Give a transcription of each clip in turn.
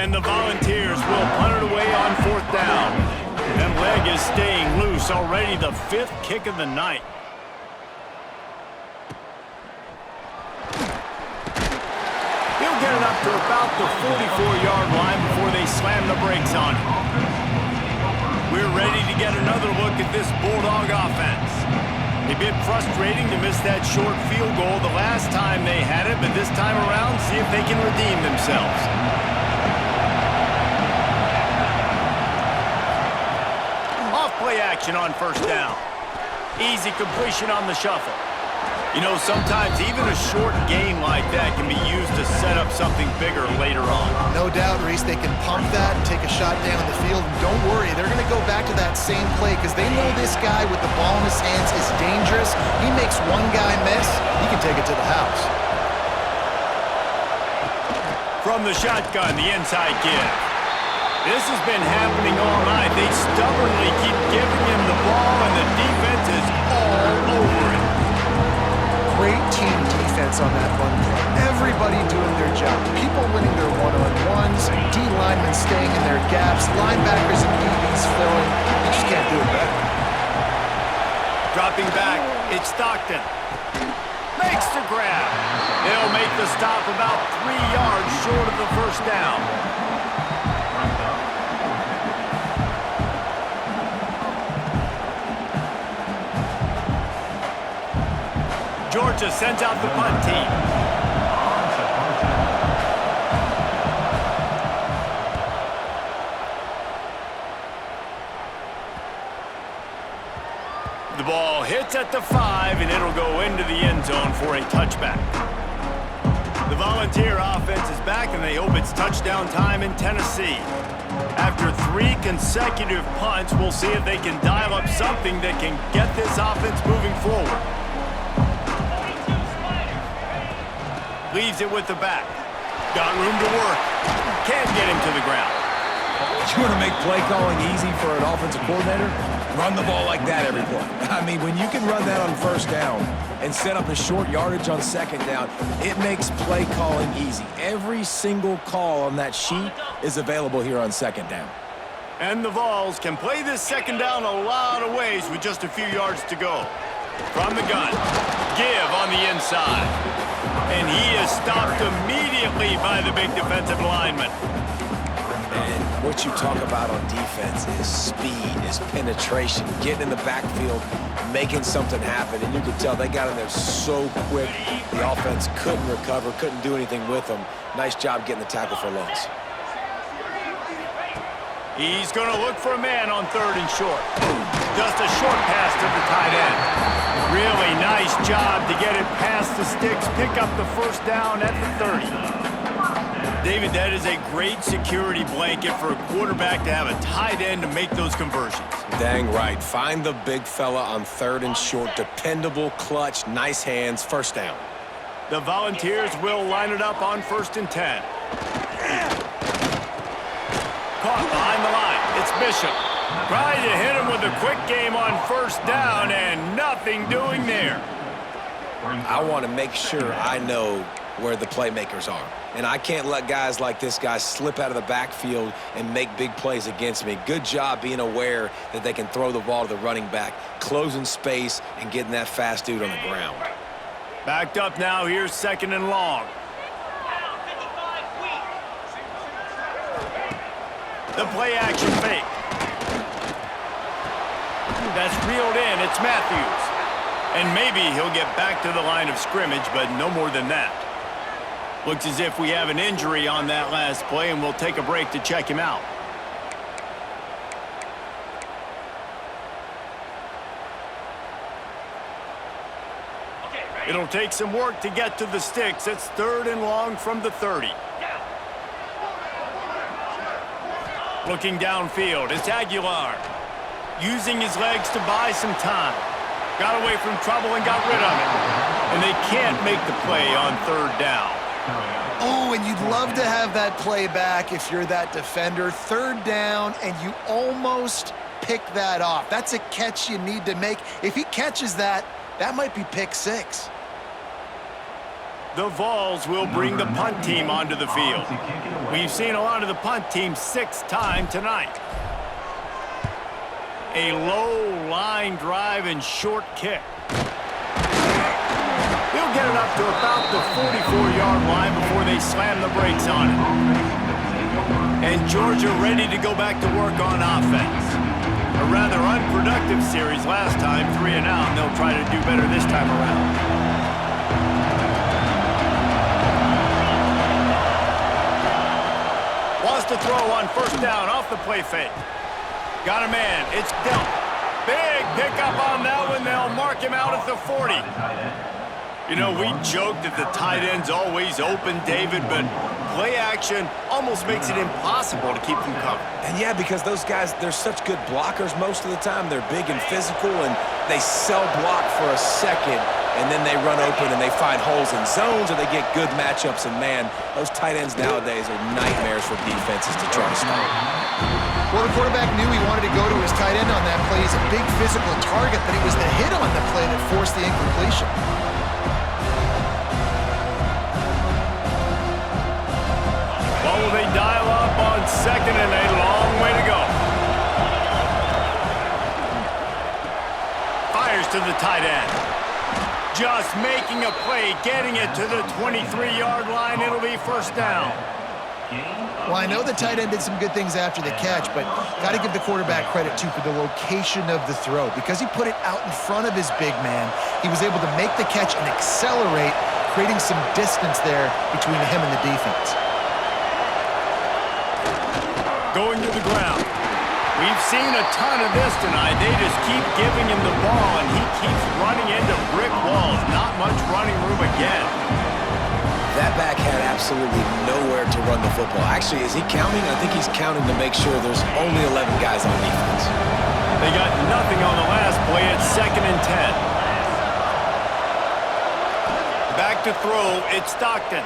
And the Volunteers will punt it away on 4th down. That leg is staying loose, already the 5th kick of the night. He'll get it up to about the 44-yard line before they slam the brakes on it. We're ready to get another look at this Bulldog offense. A bit frustrating to miss that short field goal the last time they had it, but this time around, see if they can redeem themselves. Off-play action on 1st down. Easy completion on the shuffle. You know, sometimes even a short gain like that can be used to set up something bigger later on. No doubt, Reese, they can pump that and take a shot down the field. And don't worry, they're going to go back to that same play because they know this guy with the ball in his hands is dangerous. He makes one guy miss, he can take it to the house. From the shotgun, the inside give. This has been happening all night. They stubbornly keep giving him the ball, and the defense is all over it. Great team defense on that run play. Everybody doing their job. People winning their one-on-ones, D-linemen staying in their gaps, linebackers and DBs filling. You just can't do it better. Dropping back, it's Stockton. Makes the grab. They'll make the stop about 3 yards short of the 1st down. Georgia sends out the punt team. The ball hits at the 5, and it'll go into the end zone for a touchback. The Volunteer offense is back, and they hope it's touchdown time in Tennessee. After 3 consecutive punts, we'll see if they can dial up something that can get this offense moving forward. Leaves it with the back. Got room to work. Can't get him to the ground. You want to make play calling easy for an offensive coordinator? Run the ball like that every play. I mean, when you can run that on 1st down and set up a short yardage on 2nd down, it makes play calling easy. Every single call on that sheet is available here on 2nd down. And the Vols can play this 2nd down a lot of ways with just a few yards to go. From the gun, give on the inside. And he is stopped immediately by the big defensive lineman. And what you talk about on defense is speed, is penetration, getting in the backfield, making something happen. And you could tell they got in there so quick, the offense couldn't recover, couldn't do anything with them. Nice job getting the tackle for loss. He's going to look for a man on 3rd and short. Just a short pass to the tight end. Really nice job to get it past the sticks, pick up the 1st down at the 30. David, that is a great security blanket for a quarterback to have a tight end to make those conversions. Dang right. Find the big fella on 3rd and short. Dependable, clutch, nice hands, 1st down. The Volunteers will line it up on 1st and 10. Caught behind the line. It's Bishop. Trying to hit him with a quick game on 1st down, and nothing doing there. I want to make sure I know where the playmakers are. And I can't let guys like this guy slip out of the backfield and make big plays against me. Good job being aware that they can throw the ball to the running back, closing space, and getting that fast dude on the ground. Backed up now. Here's 2nd and long. The play action fake. That's reeled in. It's Matthews. And maybe he'll get back to the line of scrimmage, but no more than that. Looks as if we have an injury on that last play, and we'll take a break to check him out. It'll take some work to get to the sticks. It's 3rd and long from the 30. Looking downfield, it's Aguilar. Using his legs to buy some time. Got away from trouble and got rid of it. And they can't make the play on 3rd down. Oh, and you'd love to have that play back if you're that defender. 3rd down, and you almost pick that off. That's a catch you need to make. If he catches that, that might be pick 6. The Vols will bring the punt team onto the field. We've seen a lot of the punt team 6 times tonight. A low line drive and short kick. He'll get it up to about the 44-yard line before they slam the brakes on it. And Georgia ready to go back to work on offense. A rather unproductive series last time, 3 and out, and they'll try to do better this time around. Wants to throw on first down off the play fake. Got a man. It's dealt. Big pickup on that one. They'll mark him out at the 40. You know, we joked that the tight end's always open, David, but play action almost makes it impossible to keep them covered. And yeah, because those guys, they're such good blockers most of the time. They're big and physical, and they sell block for a second, and then they run open and they find holes in zones, or they get good matchups. And man, those tight ends nowadays are nightmares for defenses to try to stop. Well, the quarterback knew he wanted to go to his tight end on that play. He's a big physical target, but it was the hit on the play that forced the incompletion. Well, they dial up on second and a long way to go. Fires to the tight end. Just making a play, getting it to the 23-yard line. It'll be first down. Well, I know the tight end did some good things after the catch, but got to give the quarterback credit, too, for the location of the throw. Because he put it out in front of his big man, he was able to make the catch and accelerate, creating some distance there between him and the defense. Going to the ground. We've seen a ton of this tonight. They just keep giving him the ball, and he keeps running into brick walls. Not much running room again. That back had absolutely nowhere to run the football. Actually, is he counting? I think he's counting to make sure there's only 11 guys on defense. They got nothing on the last play. It's 2nd and 10. Back to throw. It's Stockton.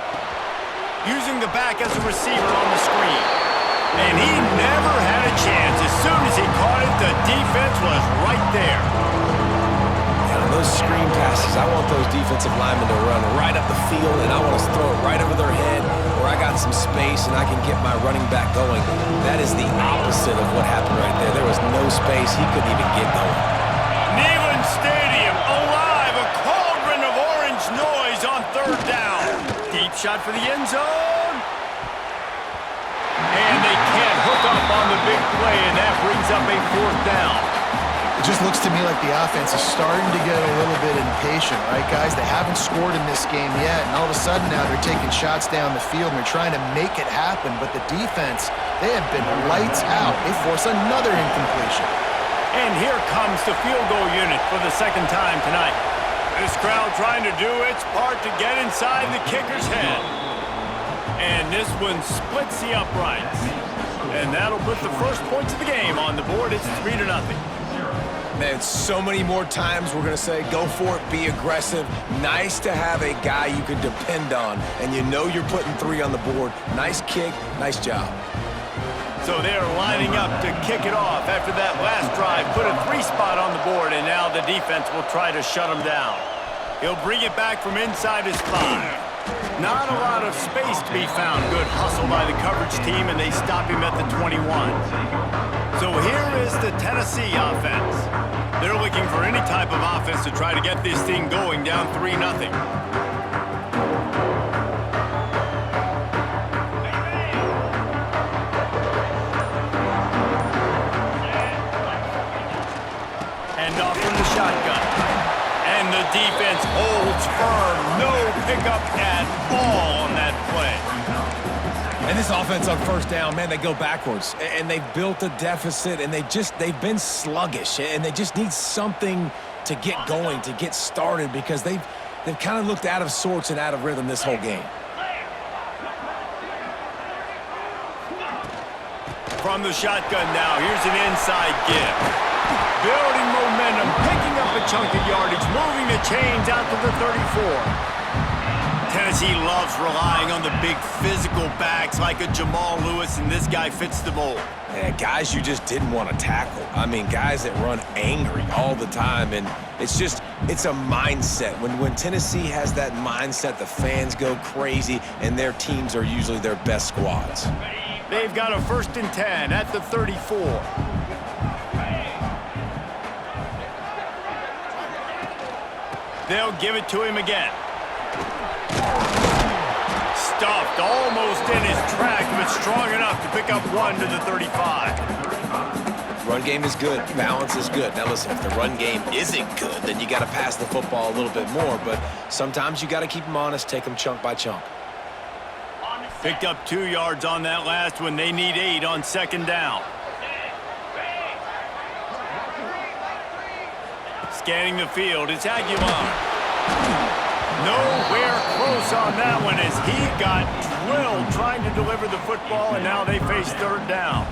Using the back as a receiver on the screen. And he never had a chance. As soon as he caught it, the defense was right there. And on those screen passes, I want those defensive linemen to run right up the field, and I want to throw it right over their head where I got some space and I can get my running back going. That is the opposite of what happened right there. There was no space. He couldn't even get going. Neyland Stadium, alive. A cauldron of orange noise on 3rd down. Deep shot for the end zone. And they can't hook up on the big play, and that brings up a 4th down. It just looks to me like the offense is starting to get a little bit impatient, right, guys? They haven't scored in this game yet, and all of a sudden now they're taking shots down the field, and they're trying to make it happen. But the defense, they have been lights out. They force another incompletion. And here comes the field goal unit for the 2nd time tonight. This crowd trying to do its part to get inside the kicker's head. And this one splits the uprights. And that'll put the first points of the game on the board. It's 3-0. Man, so many more times we're going to say, go for it, be aggressive. Nice to have a guy you can depend on, and you know you're putting 3 on the board. Nice kick, nice job. So they're lining up to kick it off after that last drive. Put a 3 spot on the board, and now the defense will try to shut him down. He'll bring it back from inside his 5. Not a lot of space to be found. Good hustle by the coverage team, and they stop him at the 21. So here is the Tennessee offense. They're looking for any type of offense to try to get this thing going down 3-0. Hand off from the shotgun. And the defense holds firm. No pickup at all on that play. And this offense on 1st down, man, they go backwards. And they've built a deficit, and they've been sluggish. And they just need something to get going, to get started, because they've kind of looked out of sorts and out of rhythm this whole game. From the shotgun now, here's an inside give. Building momentum, picking up a chunk of yardage, moving the chains out to the 34. Tennessee loves relying on the big physical backs like a Jamal Lewis, and this guy fits the mold. Yeah, guys you just didn't want to tackle. I mean, guys that run angry all the time, and It's a mindset. When Tennessee has that mindset, the fans go crazy, and their teams are usually their best squads. They've got a 1st and 10 at the 34. They'll give it to him again. Stuffed almost in his track, but strong enough to pick up 1 to the 35. Run game is good. Balance is good. Now listen, if the run game isn't good, then you got to pass the football a little bit more. But sometimes you got to keep them honest, take them chunk by chunk. Picked up 2 yards on that last one. They need 8 on 2nd down. Scanning the field, it's Aguilar. Nowhere close on that one as he got drilled trying to deliver the football, and now they face 3rd down.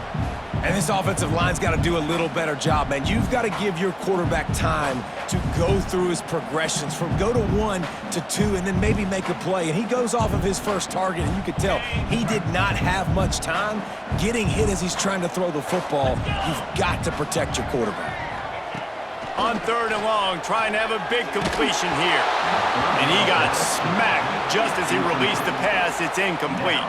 And this offensive line's got to do a little better job, man. You've got to give your quarterback time to go through his progressions from go to 1 to 2 and then maybe make a play. And he goes off of his first target, and you could tell he did not have much time getting hit as he's trying to throw the football. You've got to protect your quarterback. On 3rd and long, trying to have a big completion here. And he got smacked just as he released the pass. It's incomplete.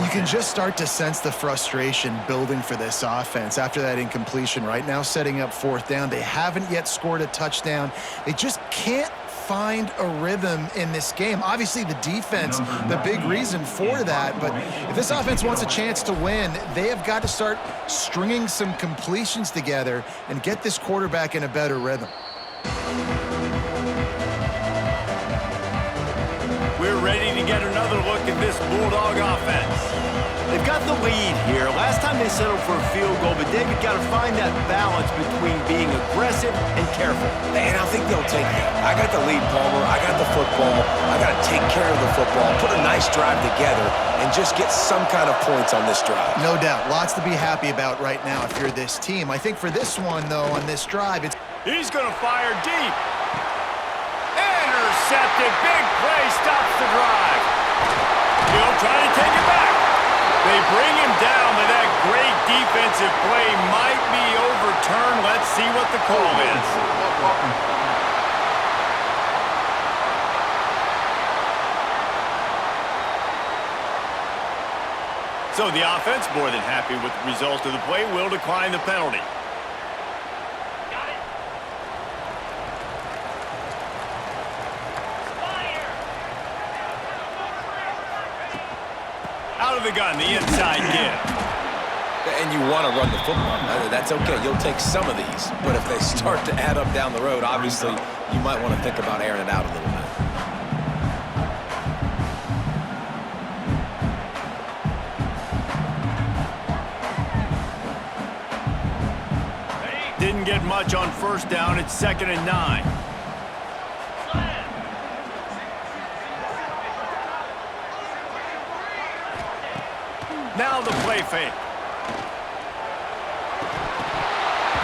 You can just start to sense the frustration building for this offense after that incompletion. Right now, setting up 4th down. They haven't yet scored a touchdown. They just can't find a rhythm in this game. Obviously, the defense, the big reason for that. But if this offense wants a chance to win, they have got to start stringing some completions together and get this quarterback in a better rhythm. We're ready to get another look at this Bulldog offense. They've got the lead here. Last time they settled for a field goal, but David got to find that balance between being aggressive and careful. And I think they'll take that. I got the lead, Palmer. I got the football. I got to take care of the football, put a nice drive together, and just get some kind of points on this drive. No doubt. Lots to be happy about right now if you're this team. I think for this one, though, on this drive, it's... He's going to fire deep. Intercepted. Big play stops the drive. He'll try to take it back. They bring him down, but that great defensive play might be overturned. Let's see what the call is. So the offense, more than happy with the result of the play, will decline the penalty. Out of the gun, the inside give. And you want to run the football. That's okay. You'll take some of these. But if they start to add up down the road, obviously, you might want to think about airing it out a little bit. Didn't get much on 1st down. It's 2nd and 9. Now the play fake.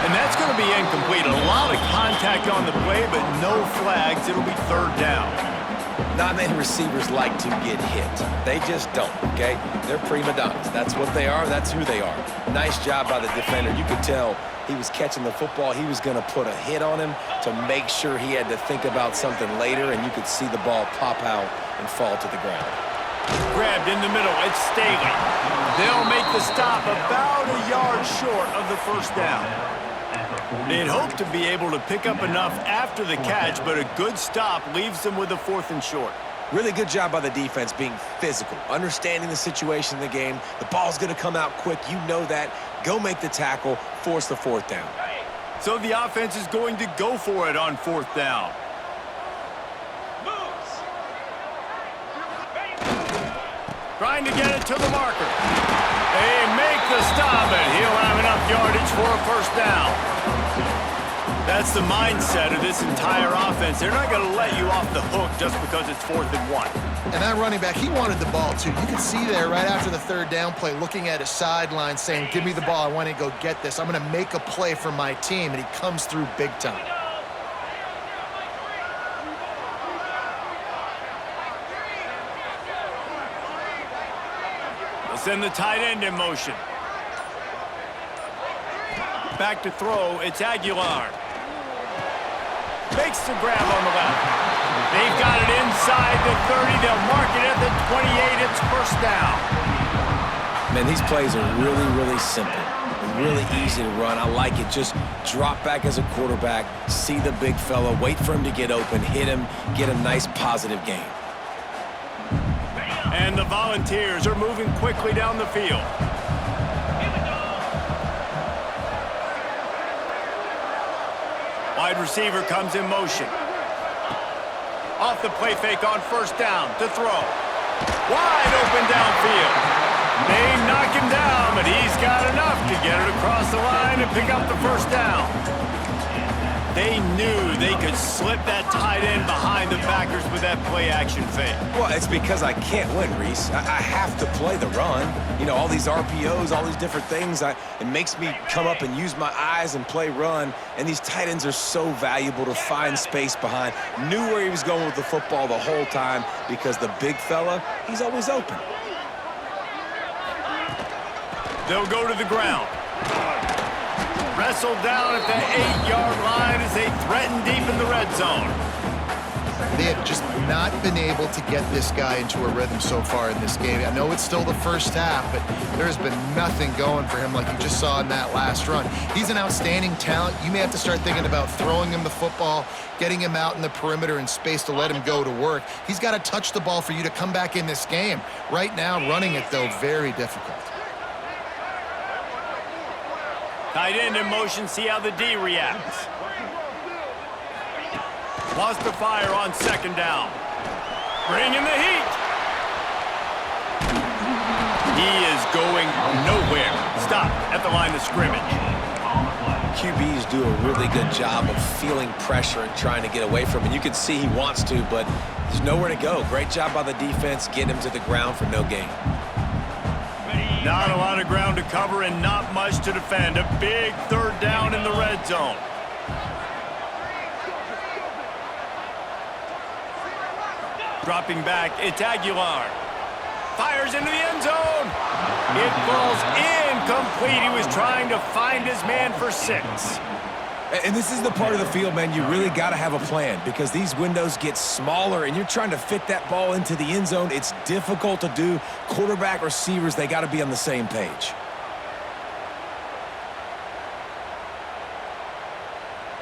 And that's going to be incomplete. A lot of contact on the play, but no flags. It'll be 3rd down. Not many receivers like to get hit. They just don't, okay? They're prima donnas. That's what they are. That's who they are. Nice job by the defender. You could tell he was catching the football. He was going to put a hit on him to make sure he had to think about something later, and you could see the ball pop out and fall to the ground. Grabbed in the middle. It's Staley. They'll make the stop about a yard short of the 1st down. They'd hoped to be able to pick up enough after the catch, but a good stop leaves them with a 4th and short. Really good job by the defense being physical, understanding the situation in the game. The ball's going to come out quick. You know that. Go make the tackle, force the 4th down. So the offense is going to go for it on 4th down. Trying to get it to the marker. They make the stop, and he'll have enough yardage for a 1st down. That's the mindset of this entire offense. They're not going to let you off the hook just because it's 4th and 1. And that running back, he wanted the ball, too. You can see there right after the 3rd down play, looking at his sideline, saying, give me the ball. I want to go get this. I'm going to make a play for my team, and he comes through big time. Send the tight end in motion. Back to throw, it's Aguilar. Makes the grab on the left. They've got it inside the 30. They'll mark it at the 28. It's first down. Man, these plays are really, really simple. Really easy to run. I like it. Just drop back as a quarterback, see the big fella, wait for him to get open, hit him, get a nice positive gain. And the Volunteers are moving quickly down the field. Wide receiver comes in motion. Off the play fake on first down to throw. Wide open downfield. They knock him down, but he's got enough to get it across the line and pick up the first down. They knew they could slip that tight end behind the backers with that play-action fake. Well, it's because I can't win, Reese. I have to play the run. You know, all these RPOs, all these different things. It makes me come up and use my eyes and play run. And these tight ends are so valuable to find space behind. Knew where he was going with the football the whole time because the big fella, he's always open. They'll go to the ground. Wrestled down at the 8-yard line as they threaten deep in the red zone. They have just not been able to get this guy into a rhythm so far in this game. I know it's still the first half, but there's been nothing going for him like you just saw in that last run. He's an outstanding talent. You may have to start thinking about throwing him the football, getting him out in the perimeter in space to let him go to work. He's got to touch the ball for you to come back in this game. Right now, running it, though, very difficult. Tight end in motion, see how the D reacts. Lost the fire on second down. Bringing the heat. He is going nowhere. Stop at the line of scrimmage. QBs do a really good job of feeling pressure and trying to get away from it. You can see he wants to, but there's nowhere to go. Great job by the defense, getting him to the ground for no gain. Not a lot of ground to cover and not much to defend. A big third down in the red zone. Dropping back, it's Aguilar. Fires into the end zone. It falls incomplete. He was trying to find his man for 6. And this is the part of the field, man, you really got to have a plan because these windows get smaller and you're trying to fit that ball into the end zone. It's difficult to do. Quarterback, receivers, they got to be on the same page.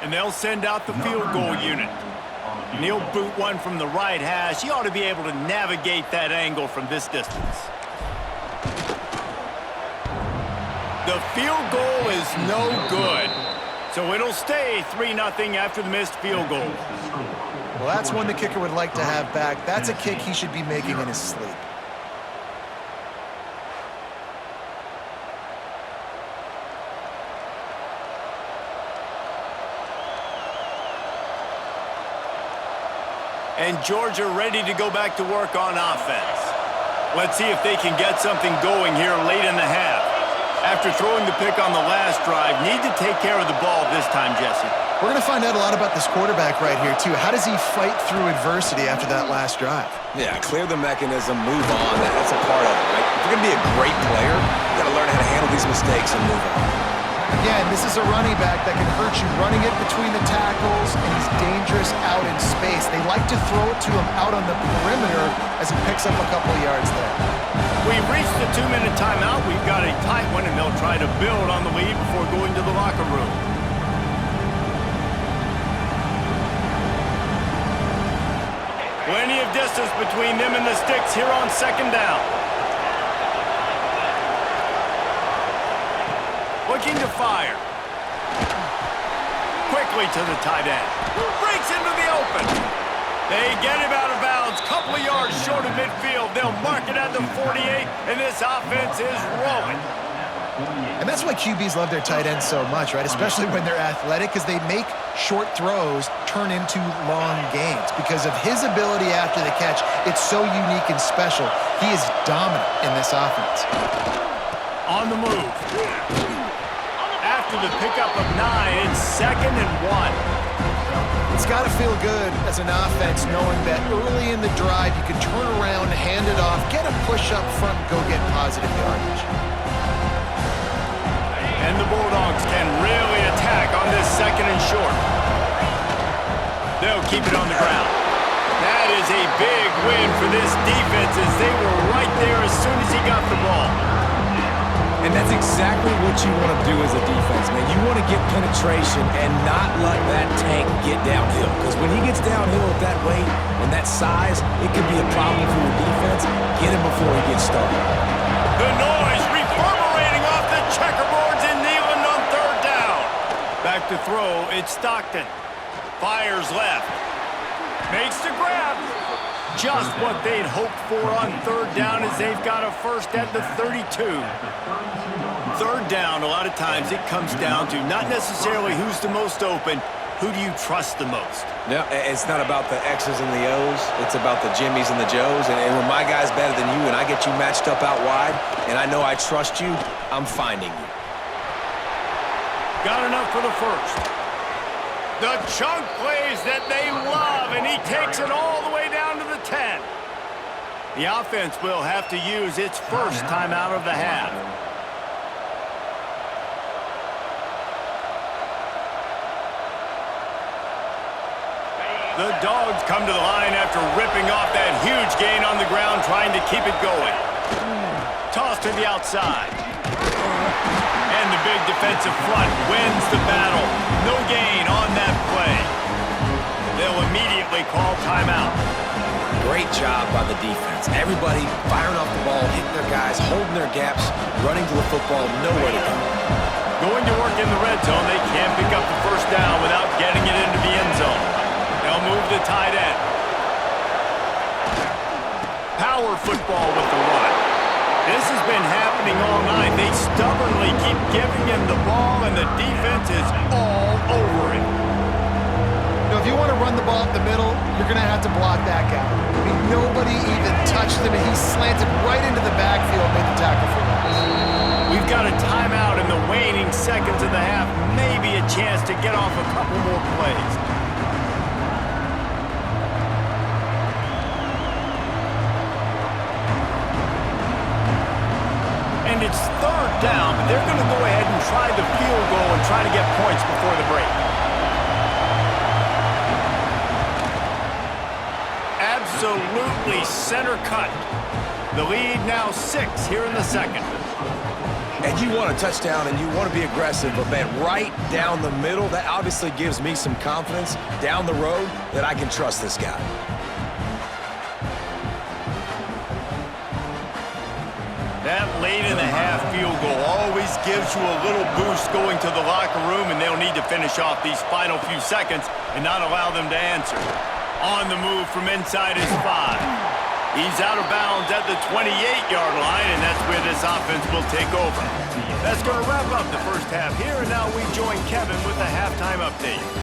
And they'll send out the field goal unit. And he'll boot one from the right hash. He ought to be able to navigate that angle from this distance. The field goal is no good. So it'll stay 3-0 after the missed field goal. Well, that's one the kicker would like to have back. That's a kick he should be making in his sleep. And Georgia ready to go back to work on offense. Let's see if they can get something going here late in the half. After throwing the pick on the last drive, need to take care of the ball this time, Jesse. We're going to find out a lot about this quarterback right here, too. How does he fight through adversity after that last drive? Yeah, clear the mechanism, move on. That's a part of it, right? If you're going to be a great player, you got to learn how to handle these mistakes and move on. Again, this is a running back that can hurt you running it between the tackles, and he's dangerous out in space. They like to throw it to him out on the perimeter as he picks up a couple of yards there. We've reached the 2-minute timeout. We've got a tight one, and they'll try to build on the lead before going to the locker room. Plenty of distance between them and the sticks here on second down. Looking to fire. Quickly to the tight end. Breaks into the open. They get him out of bounds. Couple of yards short of midfield. They'll mark it at the 48, and this offense is rolling. And that's why QBs love their tight ends so much, right? Especially when they're athletic, because they make short throws turn into long gains. Because of his ability after the catch, it's so unique and special. He is dominant in this offense. On the move. After the pickup of 9, it's 2nd and 1. It's got to feel good as an offense knowing that early in the drive you can turn around, hand it off, get a push up front, and go get positive yardage. And the Bulldogs can really attack on this 2nd and short. They'll keep it on the ground. That is a big win for this defense as they were right there as soon as he got the ball. And that's exactly what you want to do as a defense, man. You want to get penetration and not let that tank get downhill. Because when he gets downhill at that weight and that size, it could be a problem for your defense. Get him before he gets started. The noise reverberating off the checkerboards in Neyland on third down. Back to throw, it's Stockton. Fires left. Makes the grab. Just what they'd hoped for on third down as they've got a first at the 32. Third down, a lot of times it comes down to not necessarily who's the most open, who do you trust the most? No, it's not about the X's and the O's. It's about the Jimmys and the Joes. And when my guy's better than you and I get you matched up out wide and I know I trust you, I'm finding you. Got enough for the first. The chunk plays that they love, and he takes it all the way down to the 10. The offense will have to use its first timeout of the half. The Dogs come to the line after ripping off that huge gain on the ground, trying to keep it going. Toss to the outside. And the big defensive front wins the battle. No gain on that play. They'll immediately call timeout. Great job by the defense. Everybody firing off the ball, hitting their guys, holding their gaps, running to the football, nowhere to go. Going to work in the red zone, they can't pick up the first down without getting it into the end zone. They'll move the tight end. Power football with the run. This has been happening all night. They stubbornly keep giving him the ball, and the defense is all over it. You know, if you want to run the ball up the middle, you're going to have to block that guy. I mean, nobody even touched him, and he slanted right into the backfield and made the tackle for us. We've got a timeout in the waning seconds of the half. Maybe a chance to get off a couple more plays. And it's third down, but they're going to go ahead and try the field goal and try to get points before the break. Absolutely center cut. The lead now 6 here in the second. And you want a touchdown and you want to be aggressive, but man, right down the middle, that obviously gives me some confidence down the road that I can trust this guy. That late in the half field goal always gives you a little boost going to the locker room, and they'll need to finish off these final few seconds and not allow them to answer. On the move from inside his 5. He's out of bounds at the 28-yard line, and that's where this offense will take over. That's going to wrap up the first half here, and now we join Kevin with the halftime update.